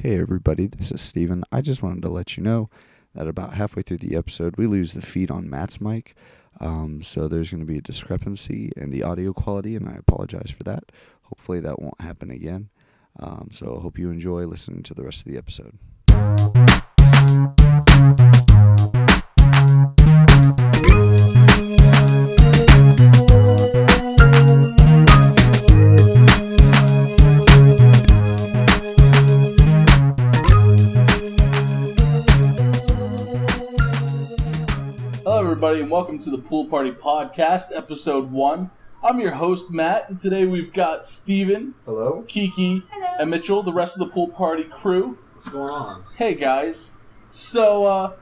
Hey everybody, this is Steven. I just wanted to let you know that about halfway through the episode, we lose the feed on Matt's mic. So there's going to be a discrepancy in the audio quality, and I apologize for that. Hopefully that won't happen again. So I hope you enjoy listening to the rest of the episode. Hello everybody and welcome to the Pool Party Podcast, Episode 1. I'm your host, Matt, and today we've got Steven, Hello? Kiki, Hello. and Mitchell, the rest of the Pool Party crew. What's going on? Hey guys. So,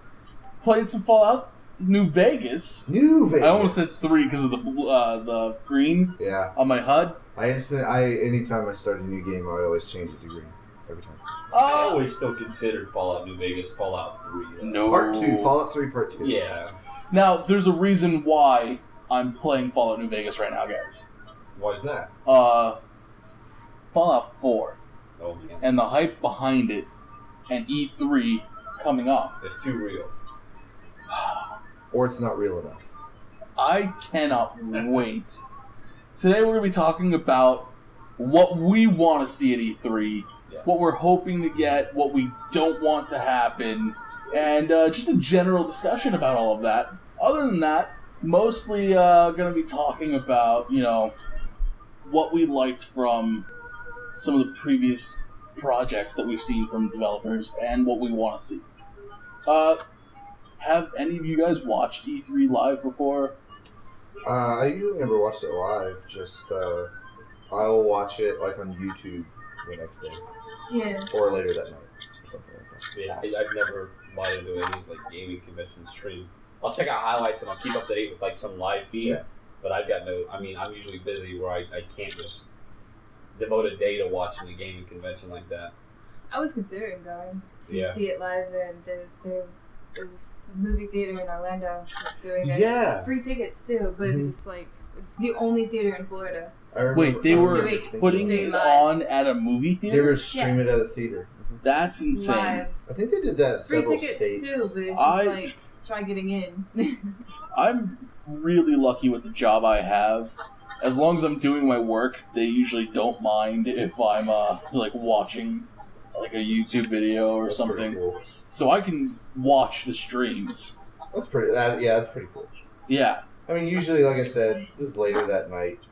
playing some Fallout New Vegas. New Vegas. I almost said 3 because of the green Yeah. on my HUD. Anytime I start a new game, I always change it to green. Every time. I always still considered Fallout New Vegas Fallout 3. No. Part 2. Fallout 3 Part 2. Yeah. Now, there's a reason why I'm playing Fallout New Vegas right now, guys. Why is that? Fallout 4 Oh, man. and the hype behind it and E3 coming up. It's too real. Or it's not real enough. I cannot wait. Today we're going to be talking about what we want to see at E3, what we're hoping to get, what we don't want to happen, and just a general discussion about all of that. Other than that, mostly going to be talking about, what we liked from some of the previous projects that we've seen from developers and what we want to see. Have any of you guys watched E3 live before? I usually never watch it live. Just, I'll watch it like on YouTube the next day. Yeah. Or later that night. Or something like that. Yeah, I've never bought into any gaming convention stream. I'll check out highlights and I'll keep up to date with some live feed. Yeah. But I've got I'm usually busy where I can't just devote a day to watching a gaming convention like that. I was considering going to Yeah. see it live, and there's a movie theater in Orlando just doing it. Yeah. Free tickets too, but it's just like it's the only theater in Florida. I remember, Wait, they I were remember thinking putting that. it live. on at a movie They theater? were streaming it at a theater. That's insane. Live. I think they did that in Free several tickets states. too, but it's just I- like try getting in. I'm really lucky with the job I have. As long as I'm doing my work, they usually don't mind if I'm watching like a YouTube video or That's pretty something. cool. So I can watch the streams. That's pretty cool. Yeah. I mean, usually, like I said, this is later that night.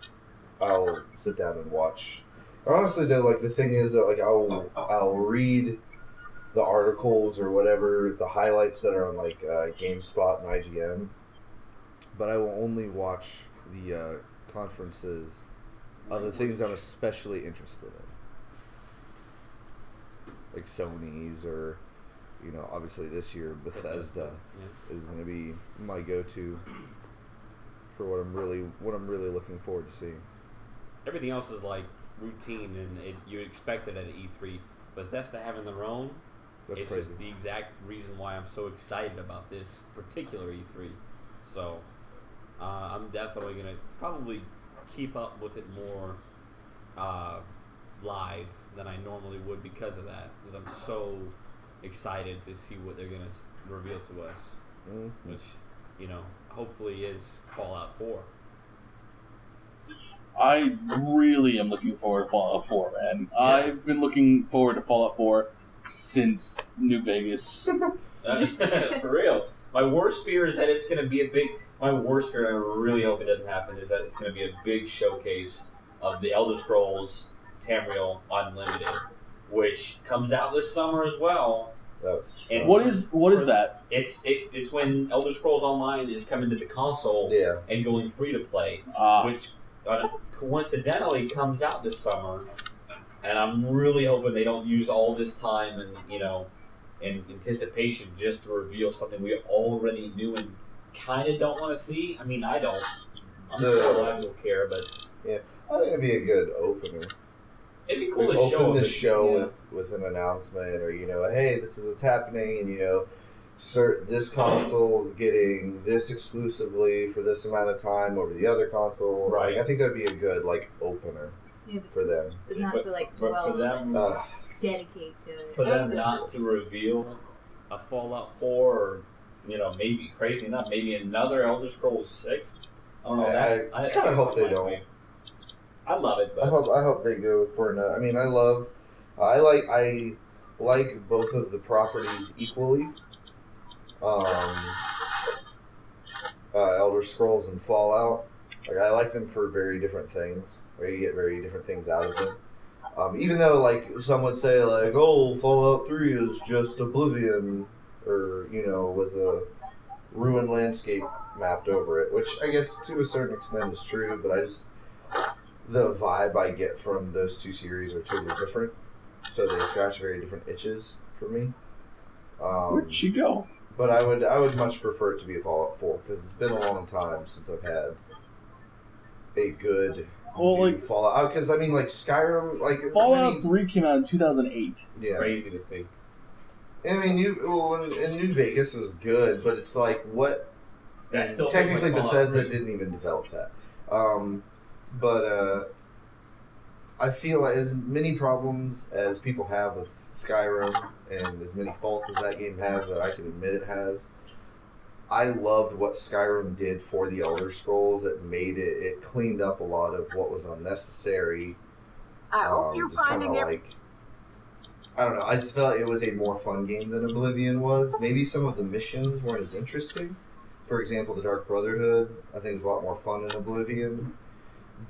I'll sit down and watch. Honestly, though, like the thing is that I'll read the articles or whatever, the highlights that are on like GameSpot and IGN, but I will only watch the conferences of the things I'm especially interested in, like Sony's or. Obviously this year Bethesda is going to be my go-to for what I'm really looking forward to seeing. Everything else is like routine and you expect it at an E3. Bethesda having their own, That's it's crazy. just the exact reason why I'm so excited about this particular E3. So I'm definitely going to probably keep up with it more live than I normally would because of that. Because I'm so excited to see what they're going to reveal to us. Mm-hmm. Which, hopefully is Fallout 4. I really am looking forward to Fallout 4, man. Yeah. I've been looking forward to Fallout 4 since New Vegas. For real. My worst fear is that it's going to be my worst fear, and I really hope it doesn't happen, is that it's going to be a big showcase of the Elder Scrolls Tamriel Unlimited, which comes out this summer as well. And What is that? It's when Elder Scrolls Online is coming to the console yeah, and going free to play, Ah. which coincidentally comes out this summer, and I'm really hoping they don't use all this time and in anticipation just to reveal something we already knew and kind of don't want to see. I mean, I don't. I'm sure I don't care, but I think it'd be a good opener. it'd be cool Like, to show open the it, show with an announcement, or hey, this is what's happening, and this console's getting this exclusively for this amount of time over the other console. Right. Like, I think that'd be a good opener Yeah, for them. but not to like but dwell for them, on it. dedicate to it. For them not to reveal a Fallout 4 or, maybe crazy enough, maybe another Elder Scrolls 6. I don't know. I kind of hope they don't. I love it, but I hope they go for another. I mean, I like both of the properties equally. Elder Scrolls and Fallout. Like, I like them for very different things. Where you get very different things out of them. Even though, like, some would say, like, oh, Fallout 3 is just Oblivion, or, with a ruined landscape mapped over it, which I guess to a certain extent is true, but the vibe I get from those two series are totally different, so they scratch very different itches for me. Where'd she go? But I would much prefer it to be a Fallout 4, because it's been a long time since I've had a good new Fallout. Because, I mean, like, Skyrim, like... Fallout 3 came out in 2008. Yeah. crazy to think. I mean, New Vegas was good, but it's like, what... That still technically, feels like Bethesda Fallout 3. didn't even develop that. But I feel like as many problems as people have with Skyrim, and as many faults as that game has that I can admit it has, I loved what Skyrim did for the Elder Scrolls. It cleaned up a lot of what was unnecessary. I hope you're just finding it. like, I don't know. I just felt it was a more fun game than Oblivion was. Maybe some of the missions weren't as interesting. For example, the Dark Brotherhood, I think, is a lot more fun in Oblivion.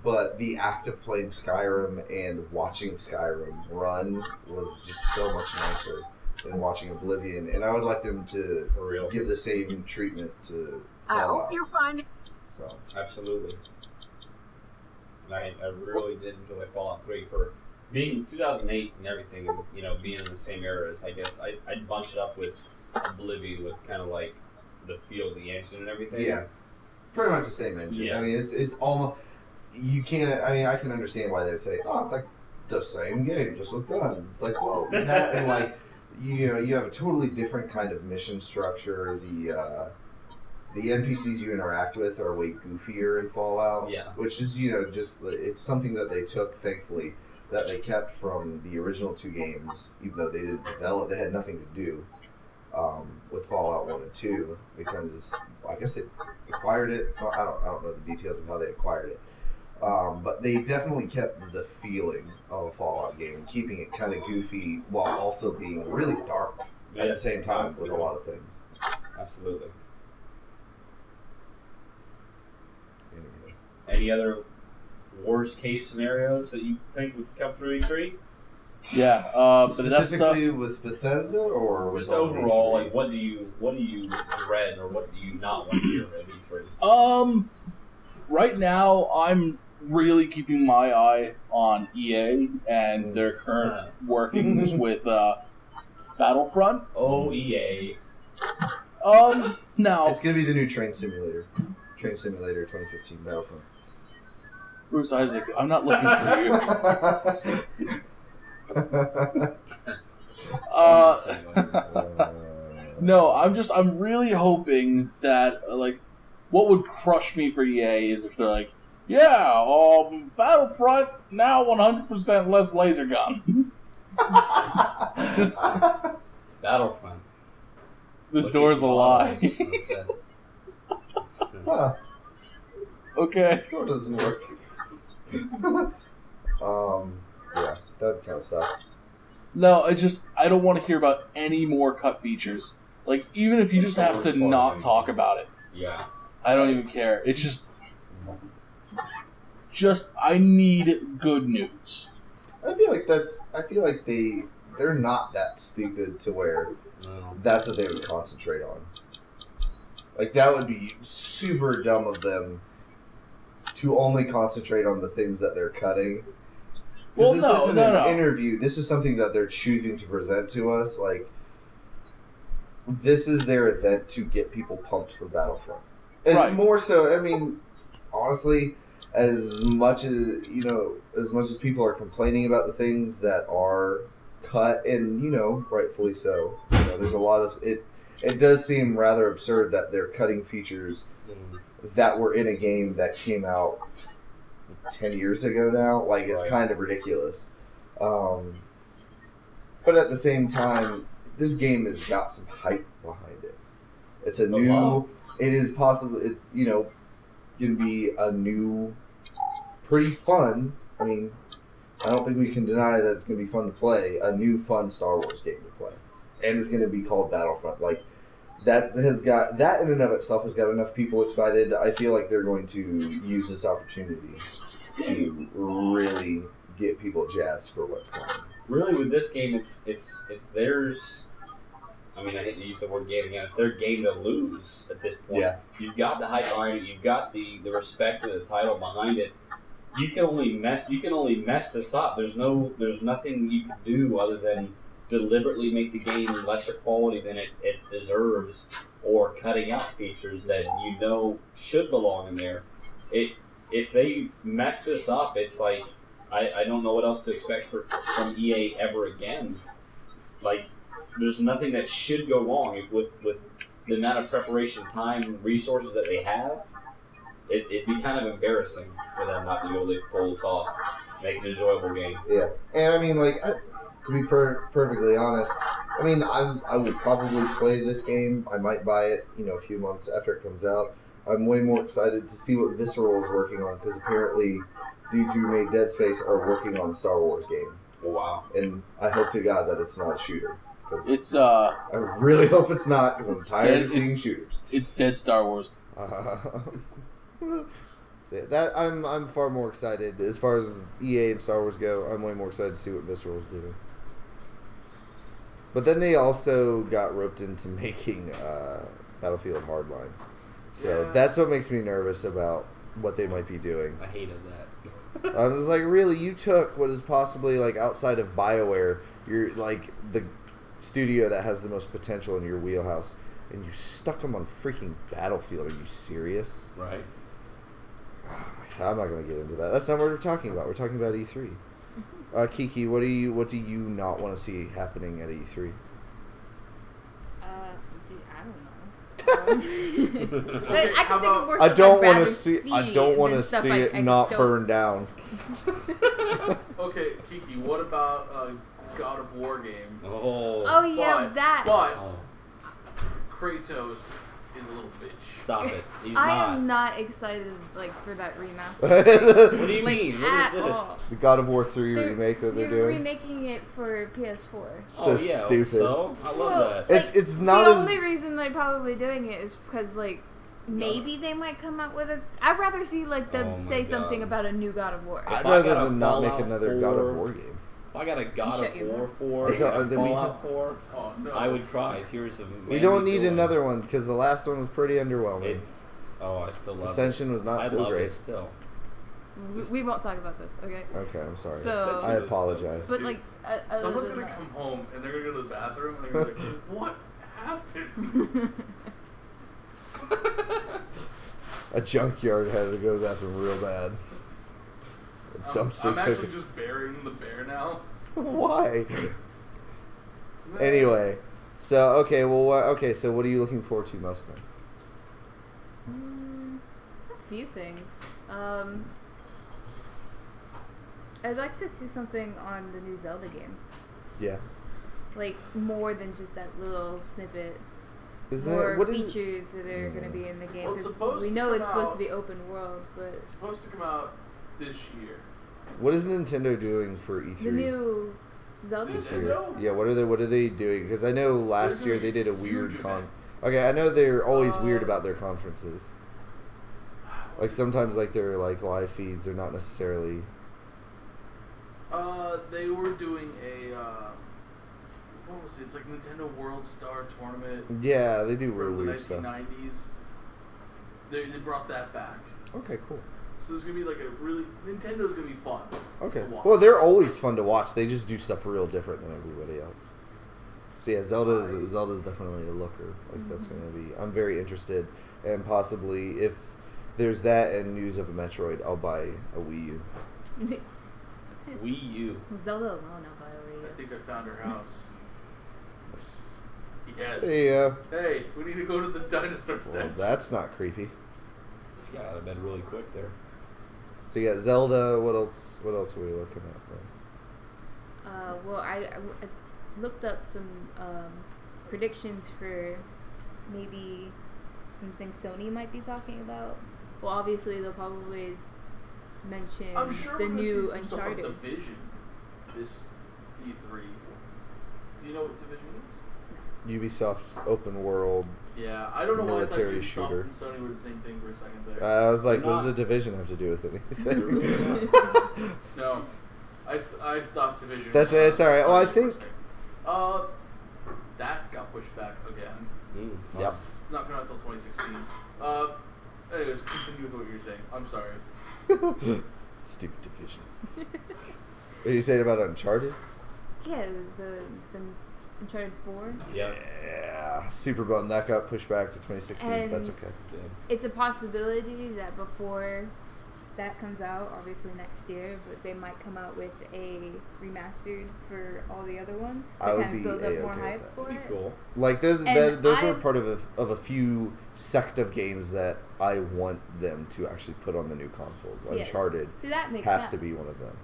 But the act of playing Skyrim and watching Skyrim run was just so much nicer than watching Oblivion. And I would like them to For real. give the same treatment to I Fallout. hope you're finding. So, Absolutely. And I really did enjoy Fallout 3 for being 2008 and everything, and being in the same era as, I guess I'd bunch it up with Oblivion with kind of like the feel of the engine and everything. yeah. It's pretty much the same engine. Yeah. I mean, it's almost... You can't... I mean, I can understand why they would say, oh, it's like the same game, just with guns. It's like, well, that and like... You have a totally different kind of mission structure. The NPCs you interact with are way goofier in Fallout. Yeah. Which is, just it's something that they took, thankfully, that they kept from the original two games, even though they didn't develop. They had nothing to do with Fallout 1 and 2 because I guess they acquired it. So I don't know the details of how they acquired it. But they definitely kept the feeling of a Fallout game, keeping it kind of goofy while also being really dark at the same time with a lot of things. Absolutely. Anyway. Any other worst case scenarios that you think would come through E3? Yeah, Specifically with Bethesda or with Just all of overall, E3? like what do you dread or what do you not want to hear at E3? Right now, I'm really keeping my eye on EA and their current workings with Battlefront. Oh, EA. Now, It's going to be the new Train Simulator. Train Simulator 2015 Battlefront. Bruce Isaac, I'm not looking for you. No, I'm really hoping that, what would crush me for EA is if they're like, yeah, Battlefront, now 100% less laser guns. Just, Battlefront. this door's a lie. Huh. Okay. Door doesn't work. Yeah, that kind of sucks. No, I don't want to hear about any more cut features. Like, even if you just have to not talk about it. Yeah. I don't even care. It's just I need good news. I feel like they're not that stupid to where No. that's what they would concentrate on. Like, that would be super dumb of them to only concentrate on the things that they're cutting. Well, This no, isn't no, an no. interview. This is something that they're choosing to present to us. Like, this is their event to get people pumped for Battlefront. And Right. more so, I mean, honestly, as much as people are complaining about the things that are cut, and rightfully so. There's a lot of it. It does seem rather absurd that they're cutting features that were in a game that came out 10 years ago now. Like, it's Right. kind of ridiculous. But at the same time, this game has got some hype behind it. It's a new. lot. It is possible. It's going to be a new, pretty fun. I mean, I don't think we can deny that it's going to be fun to play. A new fun Star Wars game to play, and it's going to be called Battlefront. Like that in and of itself has got enough people excited. I feel like they're going to use this opportunity to really get people jazzed for what's coming. Really, with this game, it's theirs. I mean, I hate to use the word game again. It's their game to lose at this point. Yeah. You've got the hype behind it. You've got the respect of the title behind it. You can only mess this up. There's nothing you can do other than deliberately make the game lesser quality than it deserves, or cutting out features that you know should belong in there. If they mess this up, it's like I don't know what else to expect from EA ever again. Like, there's nothing that should go wrong with the amount of preparation time and resources that they have. It'd be kind of embarrassing for them not to be able to pull this off, make an enjoyable game. Yeah, and I mean, like, to be perfectly honest, I mean, I would probably play this game. I might buy it, a few months after it comes out. I'm way more excited to see what Visceral is working on, because apparently dudes who made Dead Space are working on a Star Wars game. Wow. And I hope to God that it's not a shooter. It's I really hope it's not, because I'm tired of seeing shooters. It's dead Star Wars. So that I'm far more excited as far as EA and Star Wars go. I'm way more excited to see what Visceral is doing. But then they also got roped into making Battlefield Hardline, so that's what makes me nervous about what they might be doing. I hated that. I was like, really, you took what is possibly like outside of BioWare, you're like the studio that has the most potential in your wheelhouse, and you stuck them on freaking Battlefield. Are you serious? Right. I'm not going to get into that. That's not what we're talking about. We're talking about E3. Kiki, what do you not want to see happening at E3? I don't know. Like, I can think of worse. I don't want want to see. I don't want to see it not burn down. Okay, Kiki, what about God of War game? Oh yeah, that. But Kratos is a little bitch. Stop it. He's I not. am not excited for that remaster. What do you Like, mean? What at is this? all. The God of War 3 remake that they're You're doing. remaking it for PS4. So yeah, stupid. So I love Well, that. It's not the as only reason they're probably doing it is because maybe they might come up with I'd rather see them Oh my say God. something about a new God of War. I'd If I rather got a them not make Fallout another God 4 of War game. If I got a God shut of your War mouth. 4, I don't- and a then we Fallout 4, Oh no! I would cry tears of We manly don't need joy. another one because the last one was pretty underwhelming. I still love Ascension was it. not I so love great. it still. We won't talk about this, okay? Okay, I'm sorry. So- I apologize. But other Someone's than gonna that- come home and they're gonna go to the bathroom and they're gonna be like, "What happened?" A junkyard had to go to the bathroom real bad. A dumpster I'm took actually it. just burying the bear now. Why? Anyway, so okay, so what are you looking forward to most then? A few things. I'd like to see something on the new Zelda game. Yeah. Like, more than just that little snippet. Is More that what is? features that are going to be in the game. Well, it's 'cause supposed we to know come it's supposed out- to be open world, but It's supposed to come out this year. What is Nintendo doing for E3 the new Zelda this game. year? Yeah, what are they doing? Because I know last They're year they doing did a a weird huge con. event. Okay, I know they're always Uh, weird about their conferences. Like sometimes, like their like live feeds, they're not necessarily. They were doing a what was it? It's like Nintendo World Star Tournament Yeah, they do real from the weird stuff. 1990s. They brought that back. Okay, cool. So there's gonna be like Nintendo's gonna be fun. Okay. to watch. Well, they're always fun to watch. They just do stuff real different than everybody else. So yeah, Zelda's definitely a looker. Like that's gonna be. I'm very interested, and possibly if there's that and news of a Metroid, I'll buy a Wii U. Wii U. Zelda alone, I'll buy a Wii I U. think I found her house. Yes. There you go. Hey, we need to go to the dinosaur Well, statue. that's not creepy. She got out of bed really quick there. So you got Zelda. What else? What else are we looking at? Well, looked up some predictions for maybe something Sony might be talking about. Well, obviously they'll probably mention I'm sure the we're gonna new see some Uncharted. stuff on Division this E3. Do you know what Division is? Ubisoft's open world. Yeah, I don't know why I thought Military Ubisoft shooter. and Sony were the same thing for a second there. I was like, They're what does not. the Division have to do with anything? No, I thought Division. That's was it, it's all right. Well, I Sony for a think- second. That got pushed back again. Yep. It's not coming out until 2016. Anyways, continue with what you're saying. I'm sorry. Stupid Division. What are you saying about Uncharted? Yeah, the Uncharted 4. Yeah. Yeah, super bummed that got pushed back to 2016. And- That's okay. It's a possibility that before that comes out, obviously next year, but they might come out with a remastered for all the other ones to I would kind of be build up more A-okay with hype that. for That'd it. be cool. Like those And those are I- part of a few sect of games that I want them to actually put on the new consoles. Yes. Uncharted See, that makes has sense. to be one of them.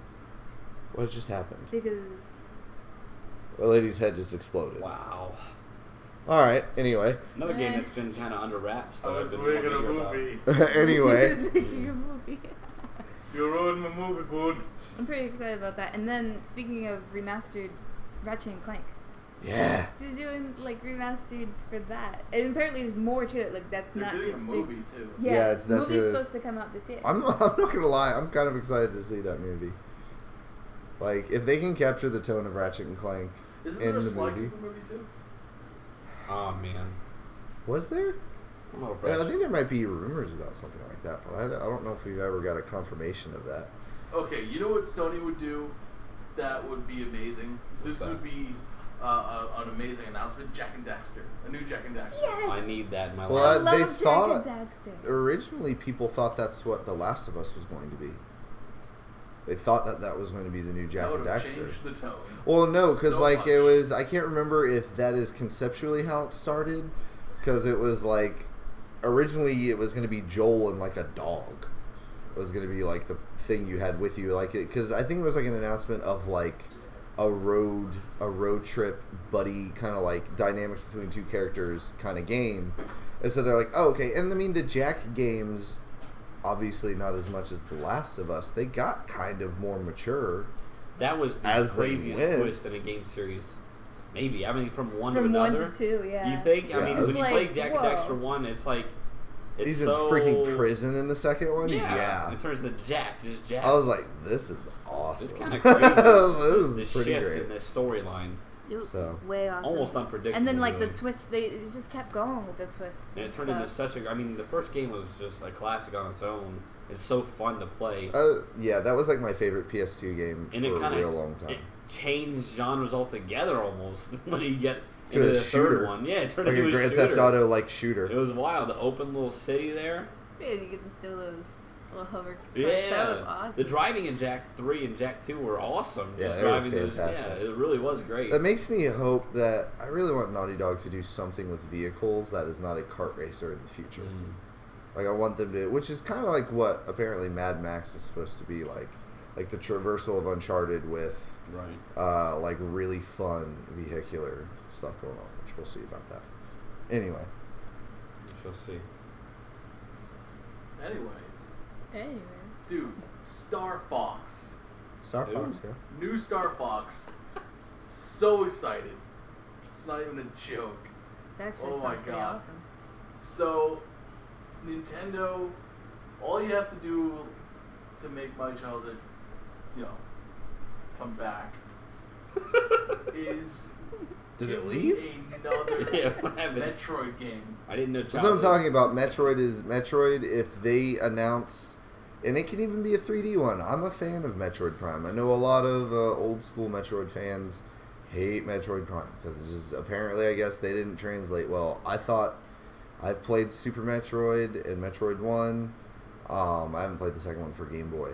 What just happened? Because The lady's head just exploded. Wow. All right. Anyway. Another game that's been kind of under wraps. That I've been making wanting a to hear about. movie. Anyway. He's making a movie. You ruined my movie, bud. I'm pretty excited about that. And then, speaking of remastered Ratchet and Clank, Yeah. they're doing like remastered for that. And apparently, there's more to it. Like that's They're not doing just a the- movie too. Yeah, Yeah, the that's movie's good. supposed to come out this year. I'm not gonna lie. I'm kind of excited to see that movie. Like, if they can capture the tone of Ratchet and Clank Isn't in there a the Sly movie, Cooper movie too? Oh man. was there? I don't know if I that's- think there might be rumors about something like that, but I don't know if we've ever got a confirmation of that. Okay, you know what Sony would do? That would be amazing. What's This that? would be an amazing announcement. Jack and Daxter, a new Jack and Daxter. Yes. I need that in my Well, I life. they love Jack thought- and Daxter. Originally, people thought that's what The Last of Us was going to be. They thought that was going to be the new Jack That and would have Daxter. changed the tone. Well, no, because So like it much. was. I can't remember if that is conceptually how it started, because it was like originally it was going to be Joel and like a dog. It was going to be like the thing you had with you, like because I think it was like an announcement of like a road trip buddy kind of like dynamics between two characters kind of game. And so they're like, oh, okay. And I mean the Jack games, obviously not as much as The Last of Us. They got kind of more mature. That was the As they craziest went. twist in a game series. Maybe. I mean, from one From to 1 another. to 2, yeah. You think? I Yeah. mean, It's when you like, play Jack and whoa. Daxter 1, it's like. It's He's so, in freaking prison in the second one. Yeah. It turns to Jack. Just Jack. I was like, this is awesome. It's kind of crazy. this the is pretty shift great. in this storyline. It was So. way awesome. Almost unpredictable. And then like the really. twist, it just kept going with the twists. And it and turned into stuff. such a. I mean, the first game was just a classic on its own. It's so fun to play. Yeah, that was like my favorite PS2 game And for it a kind real of long time. it changed genres altogether almost when you get To into a the shooter. third one. Yeah, it turned Like into a Grand shooter. Theft Auto like It shooter. was wild. The open little city there. Yeah, you get to steal those little hover. Yeah, That was awesome. the driving in Jack 3 and Jack 2 were awesome. Yeah, Just they were driving fantastic. Those, yeah, it really was great. That makes me hope that I really want Naughty Dog to do something with vehicles that is not a kart racer in the future. Mm. Like I want them to, which is kind of like what apparently Mad Max is supposed to be like the traversal of Uncharted with Right. like really fun vehicular stuff going on, which we'll see about that. Anyway, We shall see. Anyways, Anyway. dude, Star Fox, Star Ooh. Fox, yeah. new Star Fox. So excited. It's not even a joke. That actually Oh my sounds pretty God. awesome. So, Nintendo, all you have to do to make my childhood, come back is Did give it me leave? another Yeah, what happened? Metroid game. I didn't know. That's what I'm talking about. Metroid is Metroid. If they announce, and it can even be a 3D one. I'm a fan of Metroid Prime. I know a lot of old school Metroid fans hate Metroid Prime because it's just apparently I guess they didn't translate well. I've played Super Metroid and Metroid 1. I haven't played the second one for Game Boy.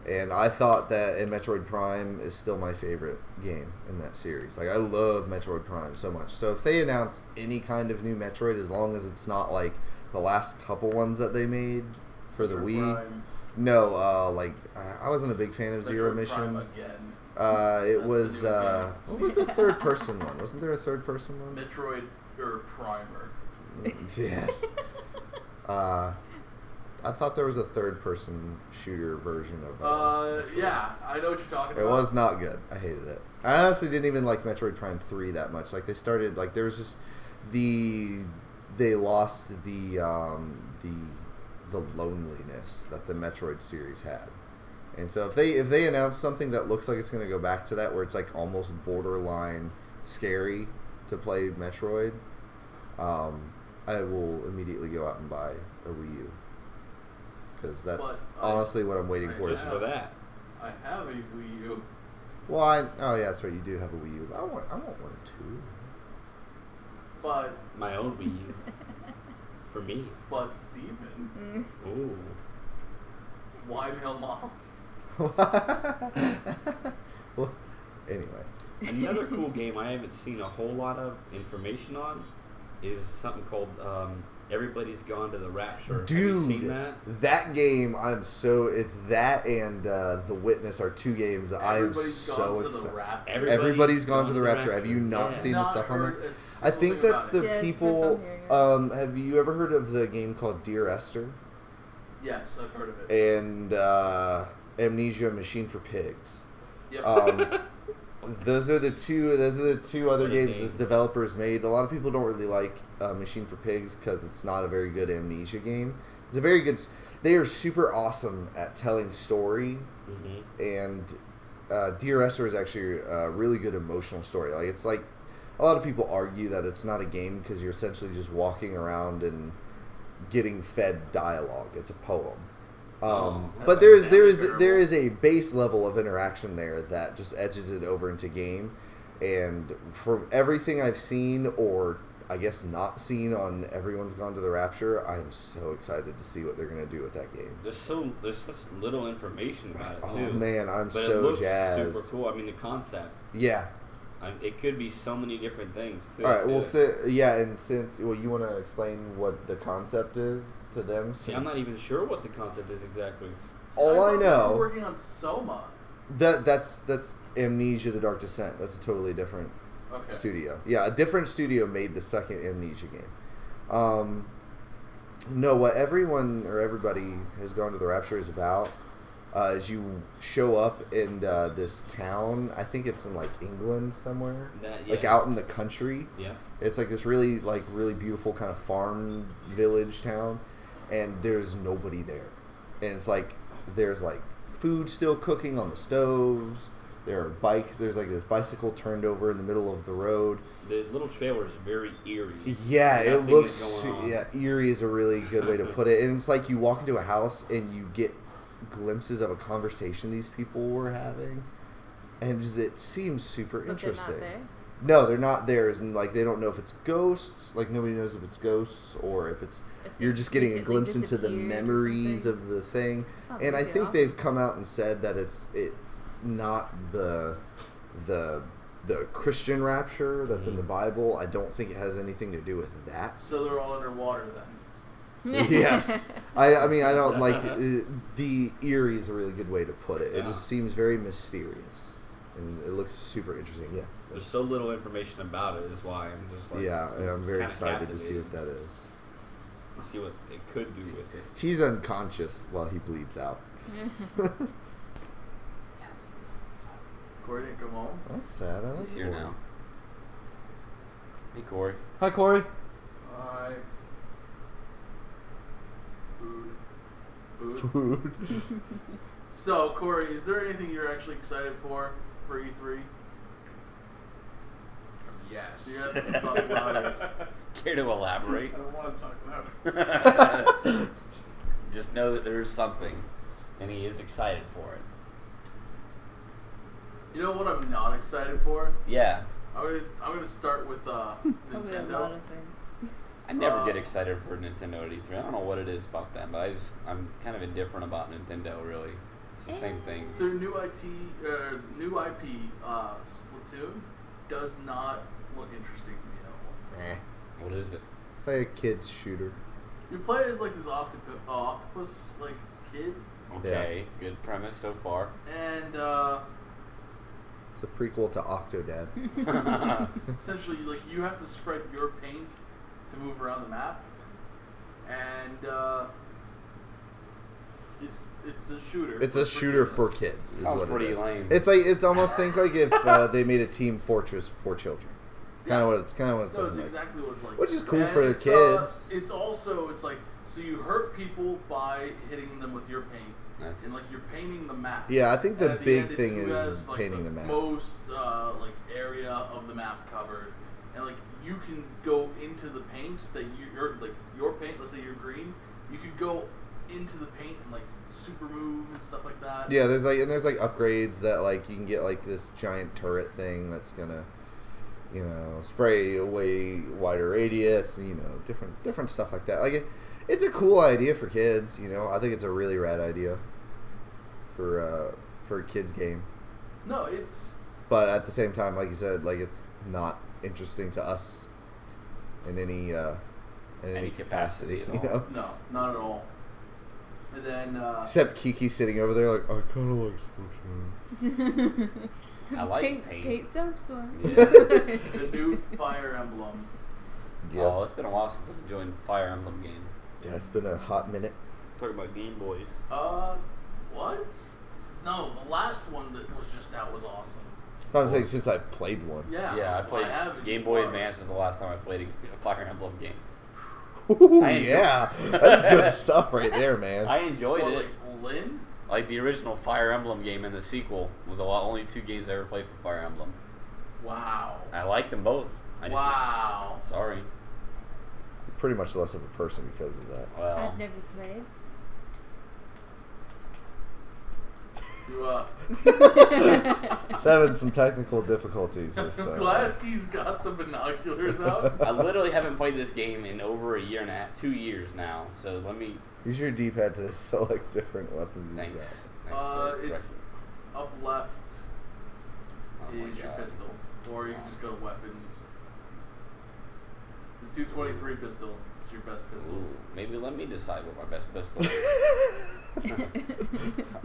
And I thought that and Metroid Prime is still my favorite game in that series. Like I love Metroid Prime so much. So if they announce any kind of new Metroid, as long as it's not like the last couple ones that they made for the Metroid Wii. Prime, No, I wasn't a big fan of Zero Metroid Mission. Prime again. It That's was the new game. what was the third person one? Wasn't there a third person one? Metroid or Primer. Yes. I thought there was a third person shooter version of Metroid. Yeah, I know what you're talking It about. was not good. I hated it. I honestly didn't even like Metroid Prime 3 that much. Like they started like there was just they lost the loneliness that the Metroid series had. And so if they announce something that looks like it's going to go back to that where it's like almost borderline scary to play Metroid, I will immediately go out and buy a Wii U. Because that's But honestly what I'm waiting I for. Just Yeah. for that. I have a Wii U, Well, oh yeah, that's right. You do have a Wii U. I want one too. but My own Wii U. For me. Steven, Ooh. why male models? Well, anyway. Another cool game I haven't seen a whole lot of information on is something called Everybody's Gone to the Rapture. Dude, Have you seen that? That game, it's that and The Witness are two games that I am Everybody's so gone to the excited. Rapture. Everybody's Gone to the Rapture. Have you not Yeah. seen the Not stuff on there? heard a I single think thing that's about the it. Yeah, it's the people. first I'm hearing Have you ever heard of the game called Dear Esther Yes, I've heard of it. and Amnesia: Machine for Pigs? Yep. Those are the two other What a games game. this developer's made. A lot of people don't really like Machine for Pigs because it's not a very good Amnesia game. It's a very good. They are super awesome at telling story, Mm-hmm. and Dear Esther is actually a really good emotional story. Like it's like a lot of people argue that it's not a game because you're essentially just walking around and getting fed dialogue. It's a poem. That But sounds there terrible. is a base level of interaction there that just edges it over into game. And from everything I've seen, or I guess not seen on Everyone's Gone to the Rapture, I am so excited to see what they're gonna do with that game. There's such little information about it Oh too. man, I'm But it so looks jazzed. super cool. I mean, the concept. Yeah. It could be so many different things too. All right. Well, So- and since you want to explain what the concept is to them. See, I'm not since- even sure what the concept is exactly. All I thought we know- were working on Soma. That's Amnesia: The Dark Descent. That's a totally different Okay. studio. Yeah, a different studio made the second Amnesia game. No, what everyone or everybody has gone to the Rapture is about is you show up in this town. I think it's in like England somewhere, like out in the country. Yeah. It's like this really beautiful kind of farm village town, and there's nobody there, and it's like there's like food still cooking on the stoves. There are bikes. There's like this bicycle turned over in the middle of the road. The little trailer is very eerie. Yeah, it Nothing looks. is going on. Yeah, eerie is a really good way to put it. And it's like you walk into a house and you get glimpses of a conversation these people were having, and it seems super But they're interesting. not there. No, they're not there. And like they don't know if it's ghosts. Like nobody knows if it's ghosts or if it's If you're they just getting a recently glimpse into the disappeared or memories something. of the thing. Sounds And I really think awful. they've come out and said that it's not the Christian rapture that's in the Bible. I don't think it has anything to do with that. So they're all underwater then. Yes, I mean I don't like the eerie is a really good way to put it. It Yeah. just seems very mysterious, and it looks super interesting. Yes, There's so little information about it, is why I'm just like. yeah, I'm very kinda excited to see captivated. what that is. To see what they could do with it. He's unconscious while he bleeds out. Corey didn't come home. That's sad. I like He's here Corey. now. Hey, Corey. Hi, Corey. Hi. Food. Food. So, Corey, is there anything you're actually excited for E3? Yes. Do you have to talk about it? Care to elaborate? I don't want to talk about it. Just know that there's something, and he is excited for it. You know what I'm not excited for? Yeah, I'm gonna start with Probably a lot Nintendo. of things. I never get Uh, excited for Nintendo at E3. I don't know what it is about them, but I'm kind of indifferent about Nintendo. Really, it's the same things. Their new new IP, Splatoon, does not look interesting to me at all. What is it? It's like a kid's shooter. You play as like this octopus like kid, Okay, good premise so far. and It's a prequel to Octodad. Essentially, like you have to spread your paint to move around the map, and it's a shooter. It's a shooter for kids. Is Sounds what pretty it is. lame. It's almost think like if they made a Team Fortress for children. Kind of what it's No, it's like. exactly what it's like. Which is cool And for the it's, kids. It's also like so you hurt people by hitting them with your paint, That's and like you're painting the map. Yeah, I think And the at big end, it's thing who is has, like, painting the map. Most like area of the map covered, and like you can go into the paint that you're like your paint. Let's say you're green, you could go into the paint and like super move and stuff like that. Yeah, there's like upgrades that like you can get like this giant turret thing that's gonna, you know, spray away wider radius, and, you know, different stuff like that. Like it's a cool idea for kids. You know, I think it's a really rad idea for a kids game. No, it's But at the same time, like you said, like it's not interesting to us in any capacity. capacity at You know, no, not at all. And then except Kiki sitting over there like I kind of like Splatoon. I like paint. Paint sounds fun. Yeah. the new Fire Emblem. Oh, it's been a while since I've joined Fire Emblem game. Yeah, it's been a hot minute. Talking about Game Boys. What? No, the last one that was just out was awesome. No, I'm saying since I've played one. Yeah, Yeah, I played have Game Boy Advance is the last time I played a Fire Emblem game. Ooh, I enjoy- yeah, that's good stuff right there, man. I enjoyed What, it. like Lynn? Like the original Fire Emblem game and the sequel was only 2 games I ever played for Fire Emblem. Wow. I liked them both. I just, Wow. Sorry. Pretty much less of a person because of that. Well, I've never played. You, It's having some technical difficulties with. I'm glad he's got the binoculars out. I literally haven't played this game in over a year and a half, 2 years now. So let me. Use your D-pad to select different weapons. Thanks. It's correcting- up left Oh my is your God. pistol, or you can just go to weapons. The 223 pistol is your best pistol. Ooh, maybe let me decide what my best pistol is.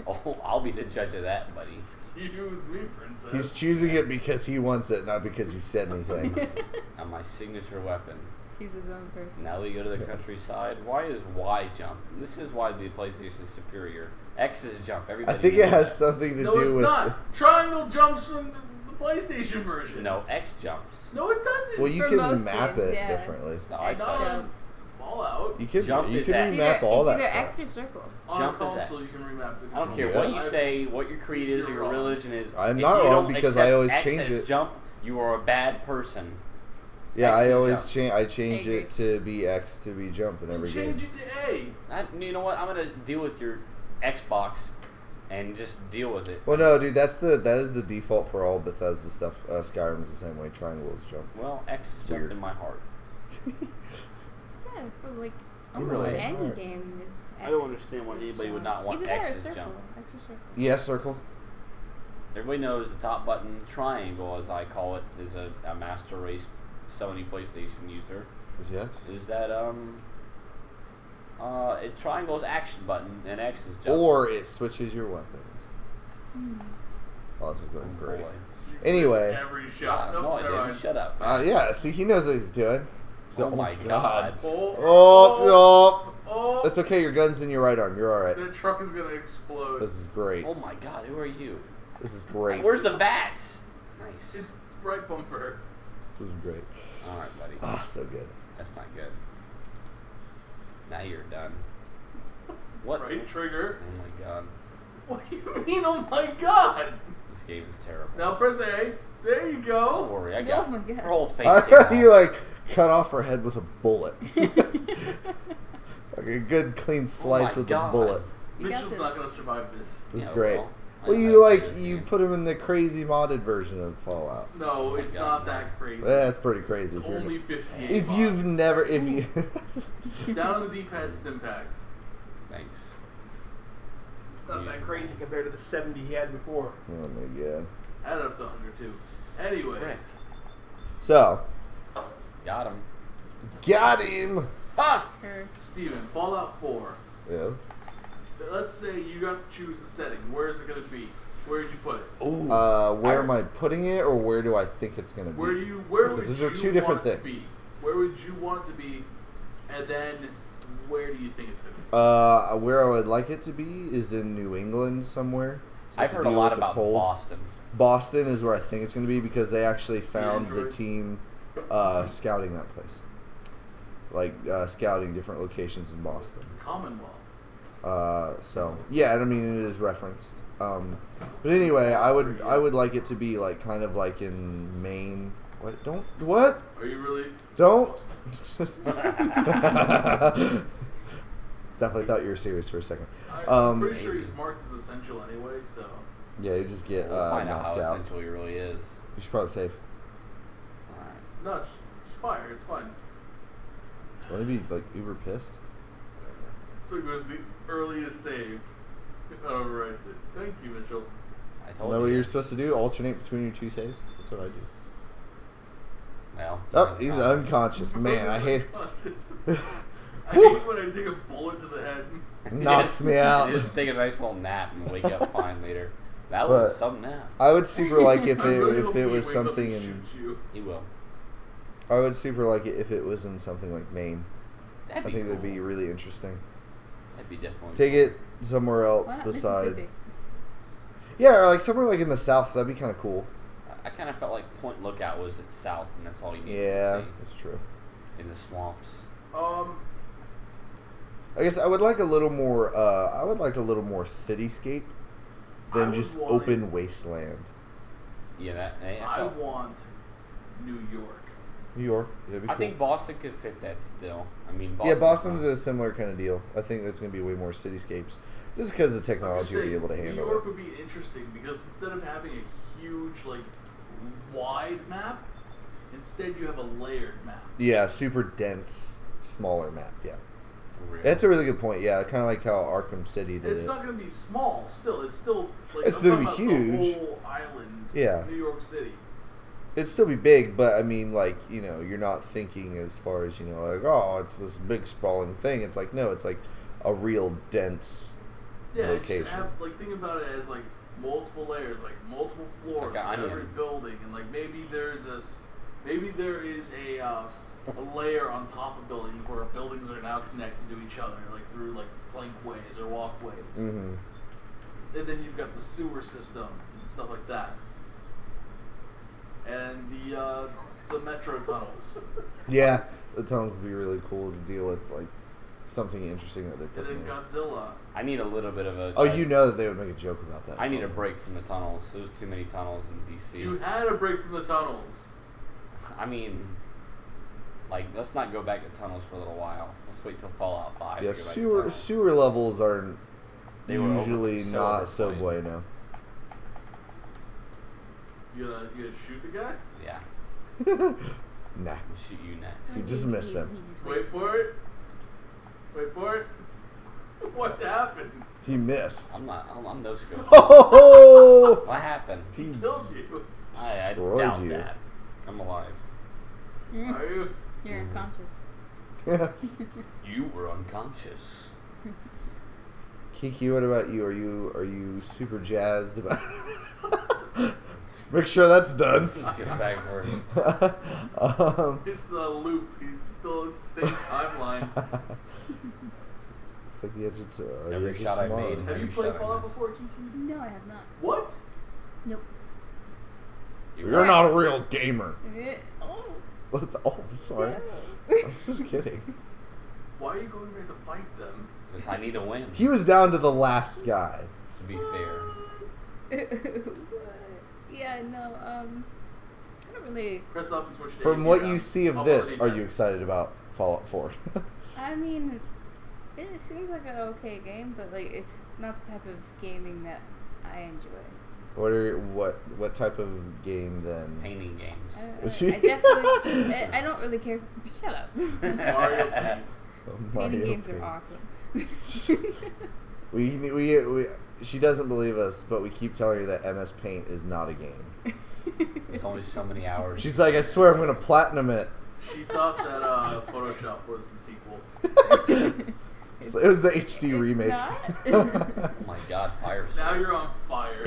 Oh, I'll be the judge of that, buddy. Excuse me, princess. He's choosing it because he wants it, not because you said anything. On my signature weapon. He's his own person. Now we go to the countryside. Why is Y jump? This is why the PlayStation is superior. X is jump. I Everybody think it knows has that. something to No, do it's with. not. Triangle jumps from the PlayStation version. No, X jumps. No, it doesn't. Well, you For can most map games, it yeah. differently. No, I X said it. jumps. Fallout. You can Jump is X. remap all It's that. either crap. X or circle. On Jump is console, X. you can remap the I don't care controls. what you say, what your creed is, or You're your wrong. religion is. I'm If not you wrong don't because I accept always X change as it. Jump, you are a bad person. Yeah, X I is always jump. change. I change I it to be X to be jump in Then every change game. it to A. You know what? I'm gonna deal with your Xbox and just deal with it. Well, no, dude, that is the default for all Bethesda stuff. Skyrim's the same way. Triangles jump. Well, X is jump Weird. in my heart. Yeah, for like I'm almost really- any game is X. I don't understand why is anybody would jump. not want Either that or X as circle. jump. X or circle. Yes, circle. Everybody knows the top button triangle, as I call it, is a master race Sony PlayStation user. Yes. Is that triangle is action button and X is jump. Or it switches your weapons. Hmm. Oh, this is going Oh, great. boy. Anyway. Every shot. No, I never didn't. mind. Shut up. Yeah, see, he knows what he's doing. Oh my God. Oh, Oh, oh. That's okay. Your gun's in your right arm. You're all right. That truck is gonna explode. This is great. Oh my God, who are you? This is great. Where's the VATS? Nice. It's right bumper. This is great. All right, buddy. Ah, so good. That's not good. Now you're done. What? Right trigger. Oh my God. What do you mean? Oh my god! This game is terrible. Now press A. There you Don't go. worry, I Oh got my God. her whole face. I came heard off. you like cut off her head with a bullet. Like a good clean slice my with God. a bullet. You got Mitchell's this. not gonna survive this. This is Yeah, great. well, I Well, just you have to like play you this put him in the crazy modded version of Fallout. No, Oh my it's God, not no. that crazy. That's pretty crazy. It's if you're- only 58 if you've mods. never, if you, Down on the D-pad stim packs. Thanks. It's not that Usable. crazy compared to the 70 he had before. oh my god. Add it up to 102. Anyways, Frick. So, Got him. got him. Ah! Her. Steven, Fallout 4. Yeah. Let's say you got to choose a setting. Where is it going to be? Where did you put it? Ooh. Where am I putting it, or where do I think it's gonna be? Where would Because those you are two different want it to things. be? Where would you want it to be? And then where do you think it's gonna be? Where I would like it to be is in New England somewhere. So I've to heard a deal lot with the about cold. Boston. Boston is where I think it's going to be because they actually found the androids? team scouting that place, like scouting different locations in Boston. Commonwealth. So yeah, I mean it is referenced. But anyway, I would like it to be like kind of like in Maine. What? Don't what? Are you really? Don't. Definitely thought you were serious for a second. I'm pretty sure he's marked as essential anyway, so. Yeah, you just get We'll find out how knocked out. essential he really is. You should probably save. Alright. No, it's fire. It's fine. Want to be like uber pissed? So it was the earliest save. If I overwrites it. Thank you, Mitchell. I Is told that you. what you're supposed to do? Alternate between your two saves? That's what I do. Well. Oh, he's unconscious. Man, I hate. I hate when I take a bullet to the head. Knocks me out. Just take a nice little nap and wake up fine later. That But- was some nap. I would super like if I really it hope if it he was wakes up something and in. shoots you. He will. I would super like it if it was in something like Maine. That'd I be think cool. that'd be really interesting. That'd be definitely Take cool. it somewhere else Why not besides. Mississippi? Yeah, or like somewhere like in the South. That'd be kind of cool. I kind of felt like Point Lookout was its south, and that's all you needed Yeah, to see that's true. in the swamps. I guess I would like a little more. I would like a little more cityscape I than would just want open wasteland. Yeah, that. I want New York. New York, that'd be I cool. think Boston could fit that still. I mean, Yeah, Boston's Boston's a similar kind of deal. I think that's going to be way more cityscapes, just because the I'm just technology will be saying, able to New handle York it. would be interesting because instead of having a huge, like, wide map, instead you have a layered map. Yeah, super dense, smaller map. Yeah, for real. that's a really good point. Yeah, kind of like how Arkham City did It's it. not going to be small. Still, it's still like It's I'm still talking be about huge. The whole island. Yeah. New York City. It'd still be big, but I mean, like, you know, you're not thinking as far as, you know, like, oh, it's this big sprawling thing. It's like, no, it's like a real dense Yeah, it location. should have, like, think about it as like multiple layers, like multiple floors Like an of every onion. building, and like maybe there is a layer on top of buildings where buildings are now connected to each other, like through like plankways or walkways, Mm-hmm. and then you've got the sewer system and stuff like that, and the metro tunnels, Yeah, the tunnels would be really cool to deal with, like, something interesting that they put and in then there. Godzilla. I need a little bit of a. Oh, you know that they would make a joke about that. I need a so. break from the tunnels. There's too many tunnels in DC. You had a break from the tunnels. I mean, like, let's not go back to tunnels for a little while. Let's wait till Fallout 5. Yeah, to go back to sewer tunnels. sewer levels are They were usually so not so overplayed. bueno. You gonna shoot the guy? Yeah, Nah. we'll shoot you next. You just missed them. He just Wait waits for it. Wait for it. What happened? He missed. I'm no scope. Oh! What happened? He Killed you. I destroyed doubt you. that. I'm alive. Mm, Are you? You're unconscious. You were unconscious. Kiki, what about you? Are you super jazzed about? Make sure that's done. Let's get back for it. It's a loop. He's still at the same timeline. It's like the edge of, the Every edge shot of I tomorrow. made. Have you Have you played shot Fallout him? before, Kiki? No, I have not. What? Nope. You're not a real gamer. Oh. That's all. I'm sorry. No. I was just kidding. Why are you going back to fight them? Because I need a win. He was down to the last guy. To be fair. Yeah, no, I don't really. Press up and switch to From AD what now. you see of Oh, this, AD are now. you excited about Fallout 4? I mean, it seems like an okay game, but like it's not the type of gaming that I enjoy. What type of game then? Painting games. I definitely. I don't really care. Shut up. Mario Paint. Painting Mario games Paint. are awesome. We she doesn't believe us, but we keep telling her that MS Paint is not a game. It's only so many hours. She's like, I swear I'm gonna platinum it. She thought that Photoshop was the sequel. It was the HD remake. Oh my god, fire Now story. you're on fire.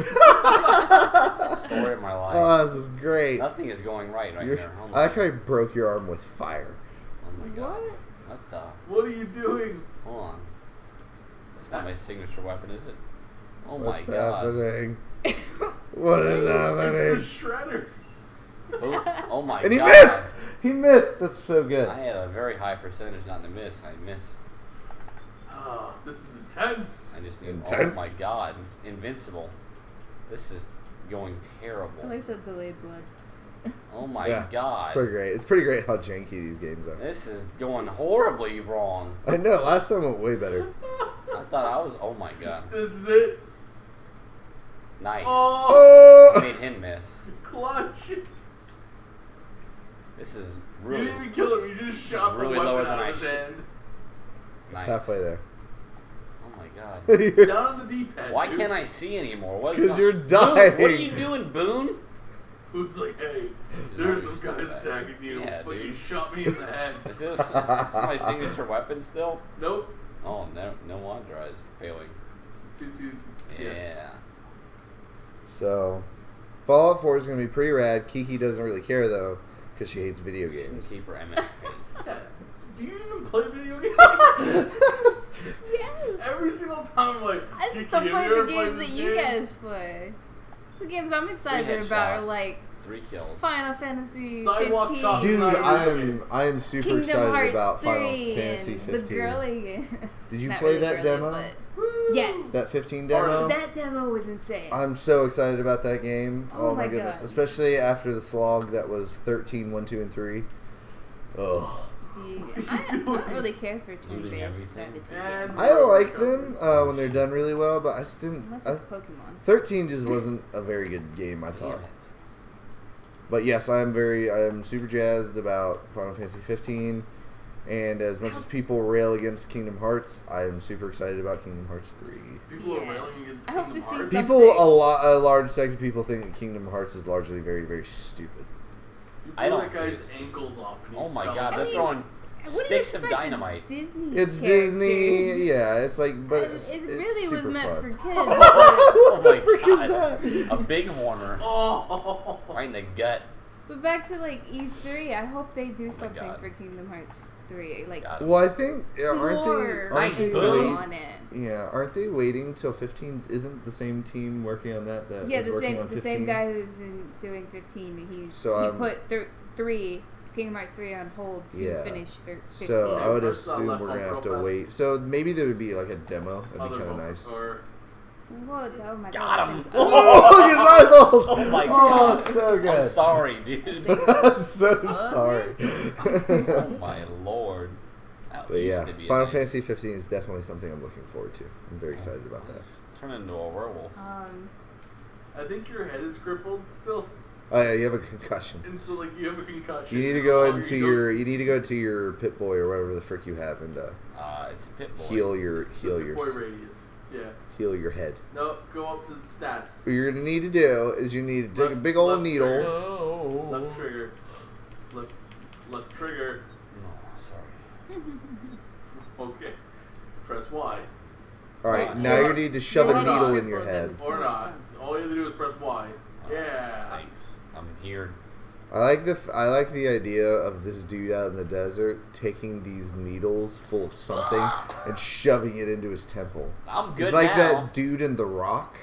Story of my life. Oh, this is great. Nothing is going right You're- here. Oh I my, like how you broke your arm with fire. oh my god. What? What the? What are you doing? Hold on. That's not my signature weapon, is it? Oh What's my god. happening? What is happening? It's the shredder. Who? Oh my And he god. missed! He missed! That's so good. I had a very high percentage not to miss. I missed. Oh, this is intense. I just knew. Oh Intense. my god. It's invincible. This is going I terrible. like the delayed blood. Oh my Yeah, It's god. pretty great. It's pretty great how janky these games are. This is going horribly wrong. I know, last time went way better. I thought I was. Oh my god. This is it. Nice. Oh, I Oh! made him miss. clutch. This is You really didn't even kill him. You just shot really the lower weapon than out I of his should. hand. nice. It's halfway there. Oh my god. Down on the D-pad. Why dude. can't I see anymore? What is Because going- you're Boone, dying. what are you doing, Boone? Who's like, hey, there's some guys attacking you, Yeah, but you dude. shot me in the head. Is this my signature weapon still? Nope. Oh no wonder I was failing. 2-2. Yeah. So, Fallout 4 is going to be pretty rad. Kiki doesn't really care, though, because she hates video Shouldn't games. keep her MS pace. Yeah. Do you even play video games? Yes. Every single time I'm like, I Kiki, still have play you the ever played games that this you game? guys play. The games I'm 3 excited about are headshots, like 3 kills. Final Fantasy Sidewalk 15. Shops. Dude, Not a I video am game. I am super Kingdom excited Hearts about 3 Final and Fantasy the 15. girly game. Did you Not play really that girly, demo? but- Yes. That 15 Alright. demo? That demo was insane. I'm so excited about that game. Oh Oh, my my goodness. God. Especially after the slog that was 13, 1, 2, and 3. Ugh. I don't really care for Looting turn-based everything. strategy And- games. I like them when they're done really well, but I just didn't. Unless it's Pokemon. 13 just wasn't a very good game, I Damn thought. it. But yes, I am super jazzed about Final Fantasy 15. And as much as people rail against Kingdom Hearts, I am super excited about Kingdom Hearts 3. People are Yes. railing against I hope Kingdom to see Hearts. some- People, a large section of people think that Kingdom Hearts is largely very, very stupid. You I blew don't that guy's think- ankles off. And he Oh my fell god, off. they're mean, throwing What do you sticks of expect? dynamite. It's Disney. It's characters. Disney, yeah. It's like, but It it's really was super meant fun. for kids. What the my frick god. is that? A big horner Oh. right in the gut. But back to like E3, I hope they do my something God. for Kingdom Hearts 3. Like Got him. Well, I think aren't more they? Aren't Nice they boom. on it. Yeah, aren't they waiting till 15? Isn't the same team working on that? That Yeah, is the working same on the 15? same guy who's doing 15. So, he put 3 Kingdom Hearts 3 on hold to Yeah. finish 15. So I would First, assume left we're gonna on have to Pro wait. So maybe there would be like a demo. That'd be Other kind of one, nice. Or Whoa, oh my Got god. him. that Oh, look at his eyeballs! Oh my Oh, god. so I'm good. sorry, dude. So sorry. Oh my lord. That But yeah, used to be a Final nice- Fantasy 15 is definitely something I'm looking forward to. I'm very excited about that. Turn into a werewolf. I think your head is crippled still, Oh yeah, you have a concussion. and so like you have a concussion. You need to go into your Pit Boy or whatever the frick you have and It's a pit boy. heal your It's the Pit Boy heal radius. Yeah. your head. No, go up to stats. What you're gonna need to do is you need to take a big old Left needle. trigger. No. Left trigger. Left trigger. No, sorry. Okay. Press Y. All right, Or- now you need to shove a or needle not. in your head. So Or much not. sense. All you have to do is press Y. Oh, Yeah. Nice. I'm here. I like the idea of this dude out in the desert taking these needles full of something and shoving it into his temple. I'm good It's like now. that dude in The Rock.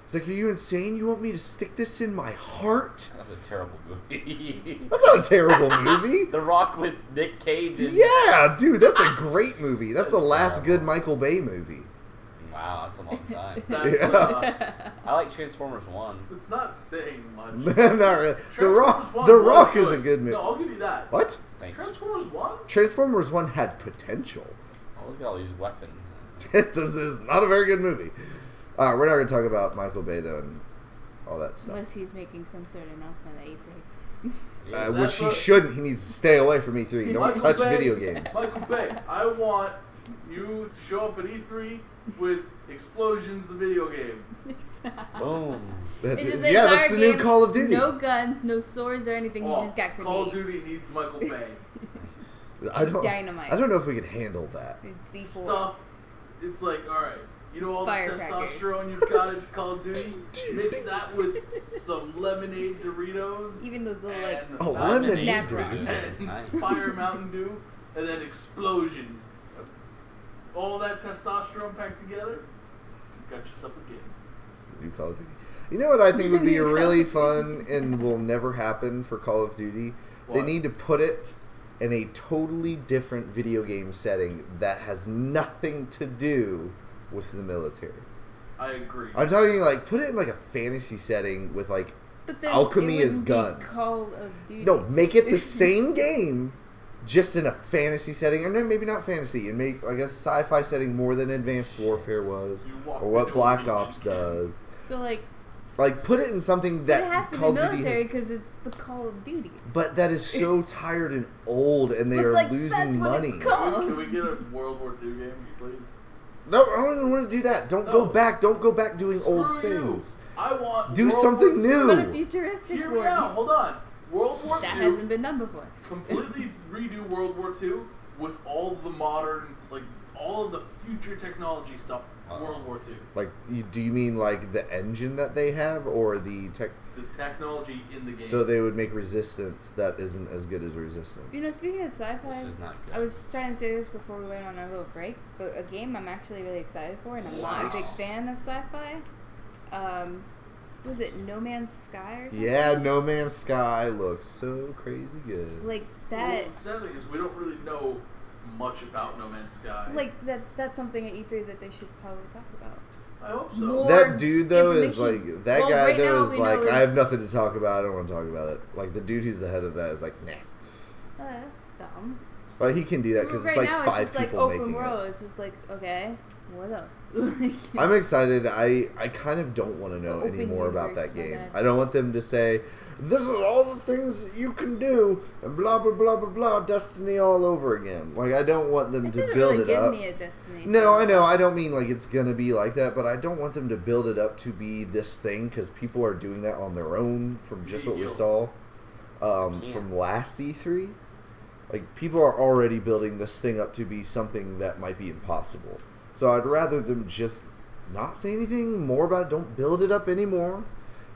It's like, are you insane? You want me to stick this in my heart? That's a terrible movie. That's not a terrible movie. The Rock with Nick Cage and Yeah, dude, that's a great movie. That's the That's last terrible. good Michael Bay movie. Wow, that's a long time. That's, Yeah. I like Transformers 1. it's not saying much. Not really. The Rock. Transformers 1 The was Rock is a good movie. No, I'll give you that. What? Thanks. Transformers 1? Transformers 1 had potential. Oh, look at all these weapons. It is not a very good movie. We're not going to talk about Michael Bay, though, and all that stuff. Unless he's making some sort of announcement at E3. Yeah. Which That's he what- shouldn't. He needs to stay away from E3. Don't Michael touch Bay- video games. Michael Bay, I want you to show up at E3 with Explosions, the video game. Boom. It's just the Yeah, that's entire the new game, Call of Duty. No guns, no swords or anything. You Oh, just got grenades. Call of Duty needs Michael Bay. I don't. Dynamite. I don't know if we can handle that. It's C4. Stuff. It's like, all right, you know all the Firecrackers. testosterone you've got in Call of Duty. Mix that with some lemonade Doritos. Even those little like and Oh, Mountain lemonade Snap Dew, Rocks. and Nice. Fire Mountain Dew, and then explosions. All that testosterone packed together, you got yourself a game. New Call of Duty. You know what I think would be really fun and will never happen for Call of Duty? They What? need to put it in a totally different video game setting that has nothing to do with the military. I agree. I'm talking like put it in like a fantasy setting with like But then alchemy it is wouldn't be guns. Call of Duty. no, make it the same game, just in a fantasy setting, or no, maybe not fantasy, and make like a sci-fi setting more than Advanced Warfare was, You walked or what into a Black Legion Ops camp. does. So like, Like put it in something but it that has to Call be of Duty military has. because it's the Call of Duty. But that is so tired and old, and they But, are like, losing that's what money. it's called. Can we get a World War II game, please? No, I don't even want to do that. Don't go No. back. Don't go back doing Screw old you. things. I want Do World something War II. new. But a futuristic Hear me one. out. Hold on. World War That II. hasn't been done before. Completely redo World War II with all the modern, like all of the future technology stuff. World War II. Like, do you mean like the engine that they have, or the tech? The technology in the game. So they would make Resistance that isn't as good as Resistance. You know, speaking of sci-fi, This is not good. I was just trying to say this before we went on our little break, but a game I'm actually really excited for, and I'm not a big Nice. fan of sci-fi. Was it No Man's Sky or something? Yeah, No Man's Sky looks so crazy good. Like Well, that. the sad thing is we don't really know much about No Man's Sky. That's something at E3 that they should probably talk about. I hope so. More That dude though is information. like that Well, guy right now though all is we like know I is- have nothing to talk about. I don't want to talk about it. Like the dude who's the head of that is like nah. That's dumb. But he can do that because Right it's like now five it's just like people open making world. it. It's just like, okay, what else? Like, I'm excited. I kind of don't want to know Open any more about universe, that my game. bad. I don't want them to say, "This is all the things that you can do," and blah blah blah blah blah. Destiny all over again. Like I don't want them it to doesn't build really it give up. me a Destiny. No, I know. I don't mean like it's gonna be like that, but I don't want them to build it up to be this thing because people are doing that on their own from just what we saw from last E3. Like people are already building this thing up to be something that might be impossible. So I'd rather them just not say anything more about it. Don't build it up anymore.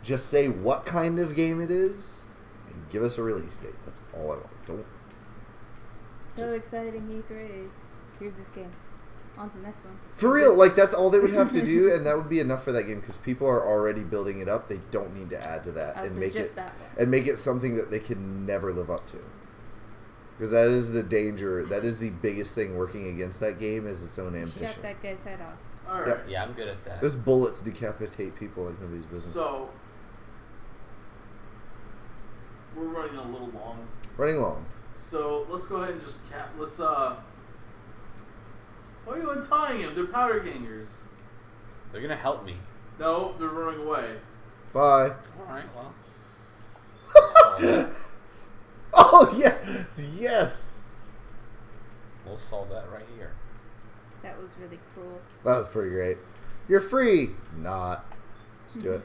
Just say what kind of game it is and give us a release date. That's all I want. Don't. So exciting, E3. Here's this game. On to the next one. For real, like that's all they would have to do, and that would be enough for that game because people are already building it up. They don't need to add to that and So make just it that one. and make it something that they can never live up to. Because that is the danger. That is the biggest thing working against that game is its own ambition. Shut that guy's head off. All right. Yep. Yeah, I'm good at that. Those bullets decapitate people like nobody's business. So we're running a little long. Running long. So let's go ahead and just let's Why are you untying him? They're powder gangers. They're gonna help me. No, they're running away. Bye. All right, well. Oh yeah, yes. We'll solve that right here. That was really cruel. That was pretty great. You're free. Not. Let's do it.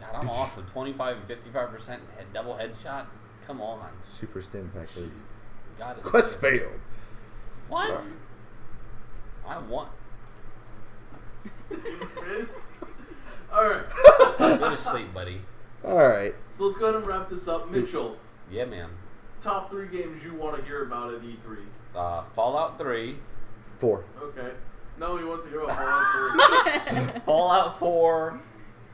God, I'm awesome. 25 and 55% double headshot. Come on. Super stim pack, please. God, it's Quest good. failed. What? I want. All right. Go to sleep, buddy. All right. So let's go ahead and wrap this up. Mitchell, Yeah, man. top 3 games you want to hear about at E3. Fallout 3. 4. Okay. No, he wants to hear about Fallout 3. Fallout 4.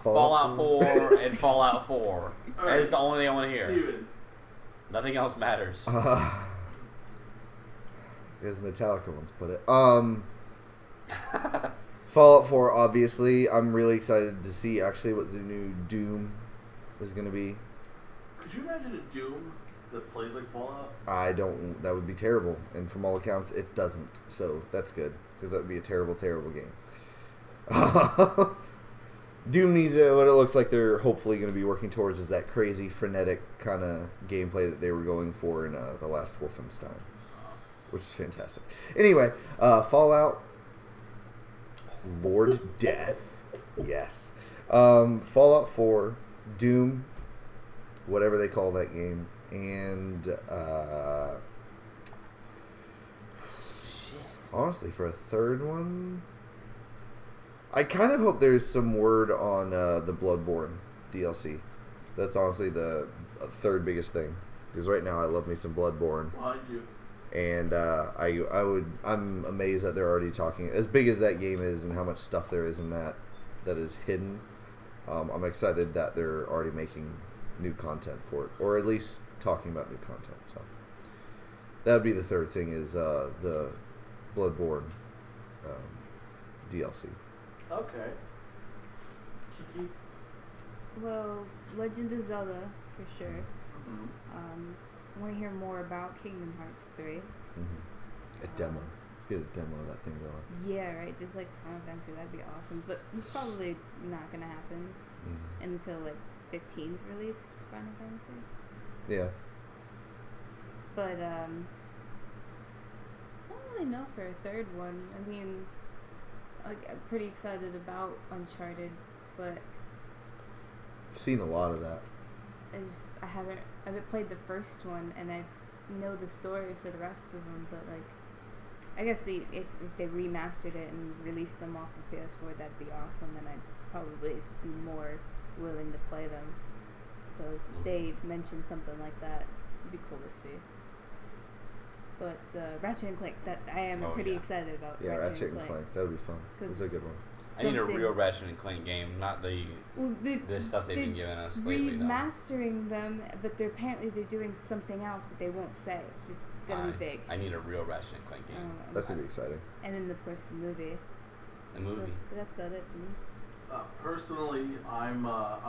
Fallout 4 and Fallout 4. All That right, is the only thing I want to hear. Steven. Nothing else matters. As Metallica once put it. Fallout 4, obviously. I'm really excited to see actually what the new Doom is going to be. Could you imagine a Doom that plays like Fallout? I don't. That would be terrible. And from all accounts, it doesn't. So that's good. Because that would be a terrible, terrible game. Doom needs what it looks like they're hopefully going to be working towards is that crazy, frenetic kind of gameplay that they were going for in the last Wolfenstein. Which is fantastic. Anyway, Fallout. Lord Death. Yes. Fallout 4. Doom. Whatever they call that game. And Honestly, for a third one, I kind of hope there's some word on the Bloodborne DLC. That's honestly the third biggest thing. Because right now I love me some Bloodborne. Behind you. And I'm amazed that they're already talking, as big as that game is and how much stuff there is in that is hidden. I'm excited that they're already making new content for it, or at least talking about new content. So that would be the third thing, is the Bloodborne DLC. Okay. Kiki. Well, Legend of Zelda for sure. Mhm. I want to hear more about Kingdom Hearts 3. A demo. Let's get a demo of that thing going. Yeah, right. Just like Final Fantasy, that'd be awesome. But it's probably not gonna happen until like 15's release for Final Fantasy. Yeah. But I don't really know for a third one. I mean, like I'm pretty excited about Uncharted, but Seen a lot of that. I haven't played the first one, and I know the story for the rest of them. But like, I guess if they remastered it and released them off of PS4, that'd be awesome, and I'd probably be more willing to play them. So if they mentioned something like that, it'd be cool to see. But Ratchet and Clank, that I am pretty excited about. Yeah, Ratchet and Clank. That would be fun. That's a good one. I need a real Ratchet and Clank game, not the stuff they've been giving us lately. Remastering them, but they're doing something else, but they won't say. It's just gonna be big. I need a real Ratchet and Clank game. That's gonna be exciting. And then of course the movie. The movie. But that's about it for me. Personally, I'm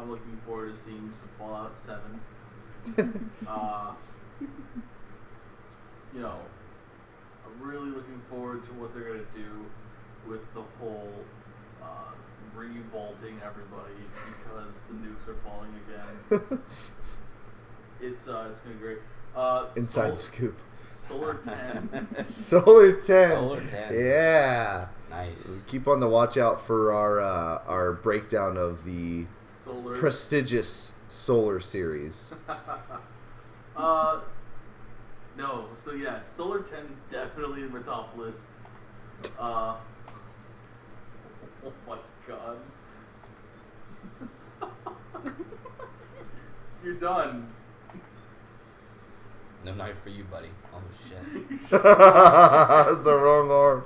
looking forward to seeing some Fallout 7. You know, I'm really looking forward to what they're gonna do with the whole revolting everybody because the nukes are falling again. It's gonna be great. Inside scoop. Solar 10. Solar 10. Solar 10. Yeah. Nice. Keep on the watch out for our breakdown of the Solar. prestigious Solar series. No. So yeah, Solar 10 definitely in my top list. Oh my god. You're done. No knife for you, buddy. Oh shit. That's the wrong arm.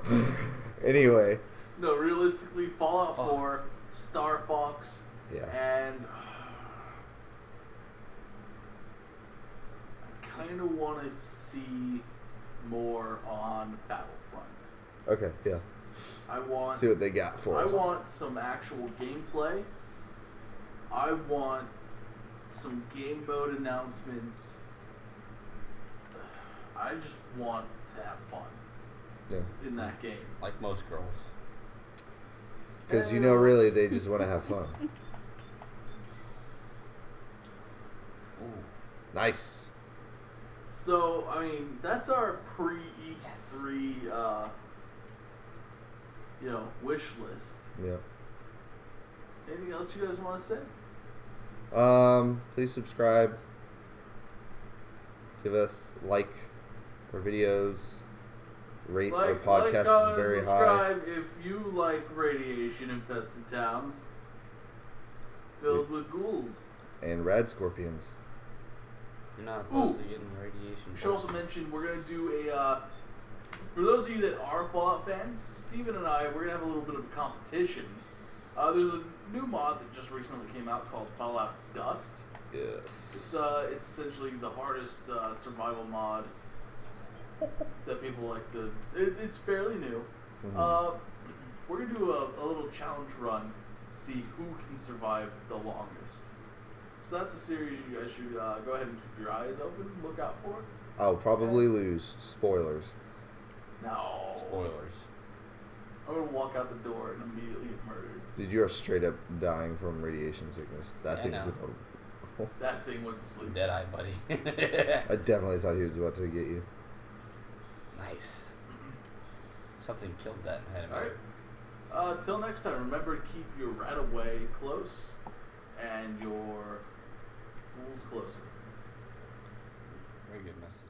Anyway. No, realistically, Fallout 4, Star Fox, Yeah. and I kind of want to see more on Battlefront. Okay, yeah. I want. See what they got for us. I want some actual gameplay. I want some game mode announcements. I just want to have fun in that game. Like most girls. Because really, they just want to have fun. Ooh. Nice. So, I mean, that's our pre-E3, wish list. Yeah. Anything else you guys want to say? Please subscribe. Give us our videos. Rate our podcast is very high. Subscribe if you like radiation-infested towns filled with ghouls. And rad scorpions. You're not opposed to getting radiation. We should also mention we're going to do for those of you that are Fallout fans, Steven and I, we're going to have a little bit of a competition. There's a new mod that just recently came out called Fallout Dust. Yes. It's essentially the hardest survival mod that people like to. It's fairly new. Mm-hmm. We're gonna do a little challenge run to see who can survive the longest. So that's a series you guys should go ahead and keep your eyes open, look out for. I'll probably lose. Spoilers. No. Spoilers. I'm gonna walk out the door and immediately get murdered. Dude, you're straight up dying from radiation sickness. That thing's know. gonna. That thing went to sleep. Deadeye, buddy. I definitely thought he was about to get you. Nice. Something killed that head of Alright. Till next time, remember to keep your rat away close and your ghouls closer. Very good message.